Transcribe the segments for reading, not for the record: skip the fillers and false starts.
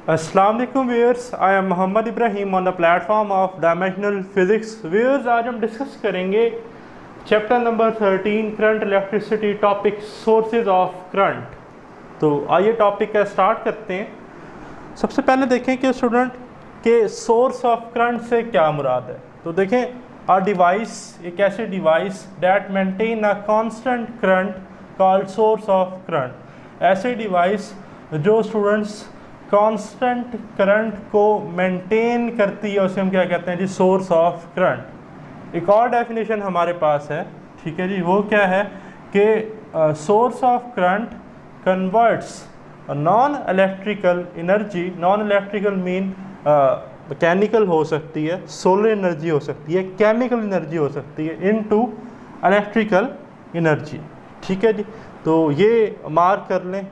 अस्सलाम वालेकुम viewers, I am Mohammad Ibrahim on the platform of dimensional physics. Viewers, आज हम डिस्कस करेंगे chapter number 13 current electricity topic sources of current. तो आइए टॉपिक का स्टार्ट करते हैं। सबसे पहले देखें कि स्टूडेंट के सोर्स ऑफ करंट से क्या मुराद है। तो देखें, आ डिवाइस, एक ऐसी device that maintain a constant current called source of current. ऐसे डिवाइस जो स्टूडेंट्स कांस्टेंट करंट को मेंटेन करती है उसे हम क्या कहते हैं जी, सोर्स ऑफ करंट। एक और डेफिनेशन हमारे पास है, ठीक है जी, वो क्या है कि source of current converts non electrical energy, non electrical mean mechanical हो सकती है, सोलर एनर्जी हो सकती है, केमिकल एनर्जी हो सकती है, इनटू इलेक्ट्रिकल एनर्जी। ठीक है जी, तो ये मार्क कर लें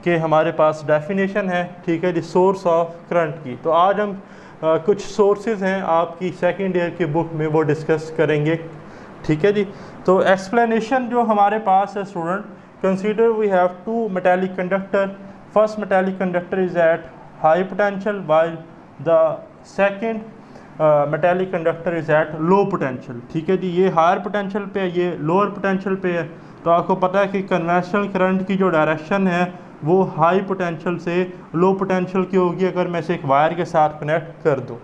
कि हमारे पास डेफिनेशन है, ठीक है जी, सोर्स ऑफ करंट की। तो आज हम कुछ सोर्सेज हैं आपकी सेकेंड ईयर की बुक में वो डिस्कस करेंगे। ठीक है जी, तो एक्सप्लेनेशन जो हमारे पास है student, consider we have two metallic conductor. First metallic conductor is at high potential while the second metallic conductor is at low potential. ठीक है जी, ये हायर पोटेंशियल पे है, ये लोअर पोटेंशियल पे है। तो आपको पता है कि कन्वेंशनल करंट की जो डायरेक्शन है वो हाई पोटेंशियल से लो पोटेंशियल की होगी अगर मैं इसे एक वायर के साथ कनेक्ट कर दूं।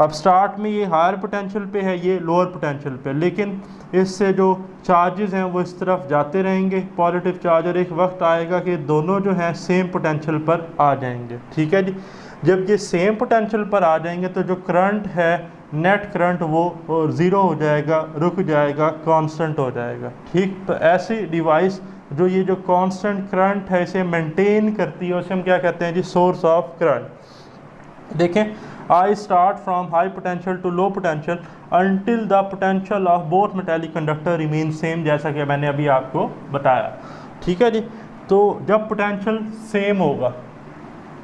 अब स्टार्ट में ये हायर पोटेंशियल पे है, ये लोअर पोटेंशियल पे, लेकिन इससे जो चार्जेस हैं वो इस तरफ जाते रहेंगे, पॉजिटिव चार्ज, और एक वक्त आएगा कि दोनों जो हैं सेम पोटेंशियल पर आ जाएंगे। ठीक है जी, जब ये सेम पोटेंशियल पर आ जाएंगे तो जो करंट है, नेट करंट, वो ज़ीरो हो जाएगा, रुक जाएगा, कांस्टेंट हो जाएगा। ठीक, तो ऐसी डिवाइस जो ये जो कांस्टेंट करंट है इसे मेंटेन करती है उसे हम क्या कहते हैं जी, सोर्स ऑफ करंट। देखें, I start from high potential to low potential until the potential of both metallic conductor remain same, जैसा कि मैंने अभी आपको बताया। ठीक है जी, तो जब पोटेंशियल सेम होगा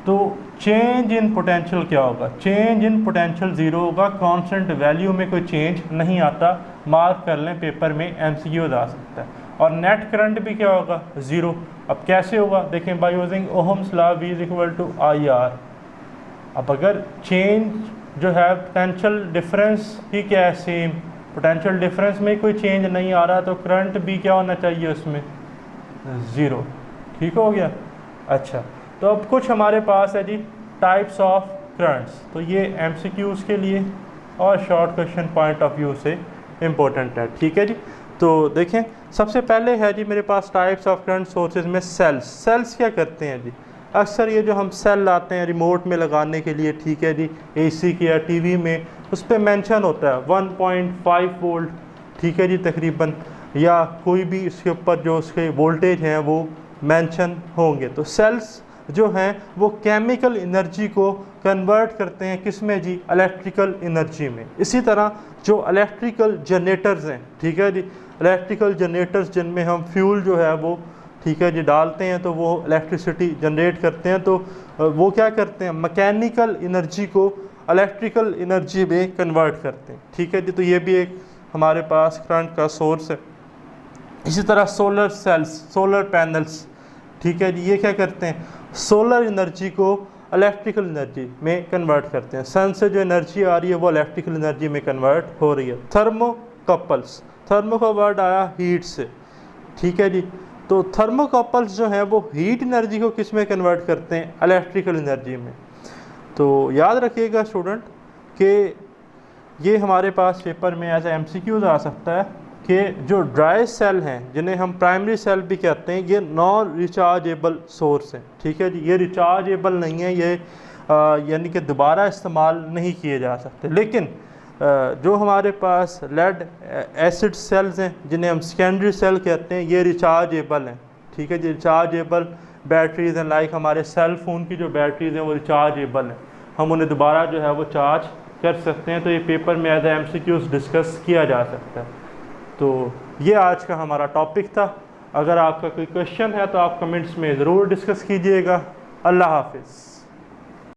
तो चेंज इन पोटेंशियल क्या होगा, चेंज इन पोटेंशियल ज़ीरो होगा, कांस्टेंट वैल्यू में कोई चेंज नहीं आता। मार्क कर लें, पेपर में एमसीक्यूज आ सकता है। और नेट करंट भी क्या होगा, ज़ीरो। अब कैसे होगा, देखें, by using ohm's law V is equal to IR। अब अगर चेंज जो है पोटेंशियल डिफरेंस ही क्या है, सेम, पोटेंशियल डिफरेंस में कोई चेंज नहीं आ रहा तो करंट भी क्या होना चाहिए उसमें, ज़ीरो। ठीक हो गया। अच्छा, तो अब कुछ हमारे पास है जी टाइप्स ऑफ करंट्स। तो ये एमसीक्यूज़ के लिए और short question point of view से इम्पोर्टेंट है। ठीक है जी, तो देखें, सबसे पहले है जी मेरे पास टाइप्स ऑफ करंट सोर्सेज में सेल्स। सेल्स क्या करते हैं जी, अक्सर ये जो हम सेल लाते हैं रिमोट में लगाने के लिए, ठीक है जी, AC की या TV में, उस पर मेंशन होता है 1.5 वोल्ट, ठीक है जी, तकरीबन, या कोई भी इसके ऊपर जो उसके वोल्टेज हैं वो मेंशन होंगे। तो सेल्स जो हैं वो केमिकल एनर्जी को कन्वर्ट करते हैं किस में जी, इलेक्ट्रिकल एनर्जी में। इसी तरह जो इलेक्ट्रिकल जनरेटर्स हैं, ठीक है जी, इलेक्ट्रिकल जनरेटर्स जिनमें हम फ्यूल जो है वो, ठीक है जी, डालते हैं तो वो इलेक्ट्रिसिटी जनरेट करते हैं, तो वो क्या करते हैं, मैकेनिकल एनर्जी को इलेक्ट्रिकल एनर्जी में कन्वर्ट करते हैं। ठीक है जी, तो ये भी एक हमारे पास करंट का सोर्स है। इसी तरह सोलर सेल्स, सोलर पैनल्स, ठीक है जी, ये क्या करते हैं, सोलर एनर्जी को इलेक्ट्रिकल एनर्जी में कन्वर्ट करते हैं। सन से जो एनर्जी आ रही है वो इलेक्ट्रिकल एनर्जी में कन्वर्ट हो रही है। थर्मोकपल्स, थर्मो का वर्ड आया हीट से, ठीक है जी, तो थर्मोकपल्स जो हैं वो हीट एनर्जी को किस में कन्वर्ट करते हैं, इलेक्ट्रिकल एनर्जी में। तो याद रखिएगा स्टूडेंट कि ये हमारे पास पेपर में एज MCQs आ सकता है कि जो ड्राई सेल हैं, जिन्हें हम प्राइमरी सेल भी कहते हैं, ये नॉन रिचार्जेबल सोर्स हैं। ठीक है जी, ये रिचार्जेबल नहीं है, ये यानी कि दोबारा इस्तेमाल नहीं किए जा सकते। लेकिन जो हमारे पास लेड एसिड सेल्स हैं, जिन्हें हम सेकेंडरी सेल कहते हैं, ये रिचार्जेबल हैं। ठीक है जी, रिचार्जेबल बैटरीज हैं, लाइक हमारे सेल फ़ोन की जो बैटरीज हैं वो रिचार्जेबल हैं, हम उन्हें दोबारा जो है वो चार्ज कर सकते हैं। तो ये पेपर में एज MCQs डिस्कस किया जा सकता है। तो ये आज का हमारा टॉपिक था। अगर आपका कोई क्वेश्चन है तो आप कमेंट्स में ज़रूर डिस्कस कीजिएगा। अल्लाह हाफिज़।